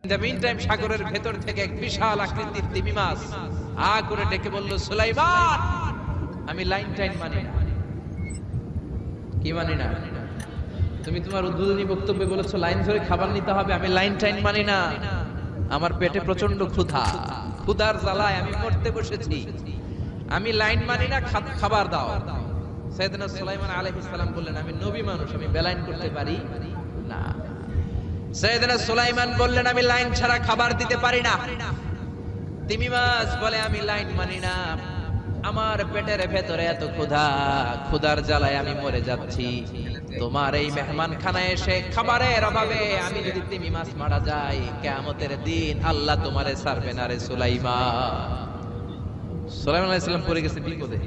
In the mean time সাগরের ভেতর থেকে এক বিশাল আকৃতির তিমি মাছ আ করে ডেকে বলল, সুলাইমান, আমি লাইন টাইম মানি না। কি মানি না? তুমি তোমার উদ্বোধনী বক্তব্যে বলেছো লাইন ধরে খাবার নিতে হবে, আমি লাইন টাইম মানি না। আমার পেটে প্রচন্ড ক্ষুধা, ক্ষুধার জ্বালায় আমি মরতে বসেছি, আমি লাইন মানি না, খাবার দাও। সাইয়েদনা সুলাইমান আলাইহিস সালাম বললেন, আমি নবী মানুষ, আমি বেলাইন করতে পারি না। সাইয়েদনা সুলাইমান বললেন, আমি লাইন ছাড়া খাবার দিতে পারি না। তিমি মাছ বলে, আমি লাইন মানি না, আমার পেটের ভেতরে এত ক্ষুধা, ক্ষুধার জ্বালায় আমি মরে যাচ্ছি। তোমার এই মেহমানখানায় এসে খাবারের অভাবে আমি যদি তিমি মাছ মারা যাই, কিয়ামতের দিন আল্লাহ তোমারে ছাড়বে না রে সুলাইমান। সুলাইমান আলাইহিস সালাম পড়ে গেছে বিপদে।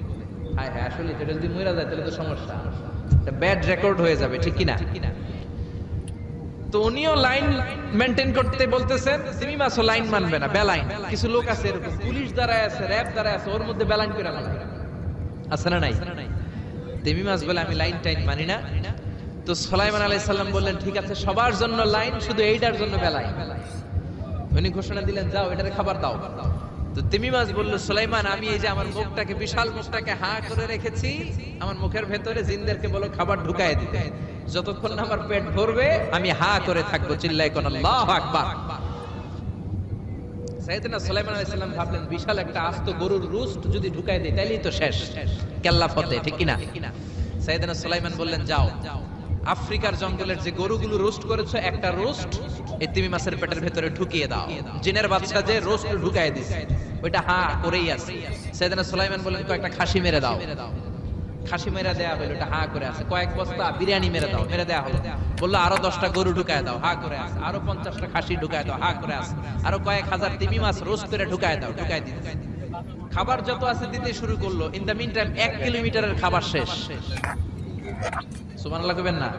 হায় হায়, আসলে এটা যদি মরে যায় তাহলে তো সমস্যা, এটা ব্যাড রেকর্ড হয়ে যাবে, ঠিক কি না? তো উনিও লাইন মেইনটেইন করতে বলতেছেন, তিমি মাছও লাইন মানবে না, বেলাইন। কিছু লোক আছে এরকম, পুলিশ দাঁড়ায় আছে, র‍্যাব দাঁড়ায় আছে, ওর মধ্যে বেলাইন করে না, আছে না নাই? তিমি মাছ বলে, আমি লাইন টাইন মানি না। তো সুলাইমান আলাইহিস সালাম বললেন, ঠিক আছে, সবার জন্য লাইন, শুধু এইটার জন্য বেলাইন। উনি ঘোষণা দিলেন, যাও এটারে খাবার দাও। তো তিমি মাছ বলল, সুলাইমান, আমি এই যে আমার মুখটাকে, বিশাল মুখটাকে হা করে রেখেছি, আমার মুখের ভেতরে জিনদেরকে বলো খাবার ঢুকায় দিতে, যতক্ষণ না আমার পেট ভরবে আমি হা করে থাকবো। চিল্লায় কোন আল্লাহু আকবার। সাইয়েদনা সুলাইমান আলাইহিস সালাম ভাবলেন, বিশাল একটা আস্ত গরুর রোস্ট যদি ঢুকায় দেই তাহলেই তো শেষ, কেল্লা ফতে, ঠিক কি না? সাইয়েদনা সুলাইমান বললেন, যাও আফ্রিকার জঙ্গলের যে গরুগুলো রোস্ট করেছো, একটা রোস্ট এই তিমি মাছের পেটের ভেতরে ঢুকিয়ে দাও। জিনের বাদশা যে রোস্ট ঢুকায় দিছে, ওইটা হা করেই আছে। সাইয়েদনা সুলাইমান বললেন, কয়েকটা খাসি মেরে দাও। খাসি মেরে দেয়া হলো, ওটা হা করে আছে। কয়েক বস্তা বিরিয়ানি মেরে দাও, মেরে দেয়া হলো। বললো, আরো 10টা গরু ঢুকায় দাও, হা করে আছে। আরো 50টা খাসি ঢুকায় দাও, হা করে আছে। আরো কয়েক হাজার তিমি মাছ রোস্ট করে ঢুকায় দাও, ঢুকায় দিতে। খাবার যত আছে দিতে শুরু করলো। ইন দ্য মিন টাইম 1 কিলোমিটারের খাবার শেষ। সুবহানাল্লাহ কইবেন না?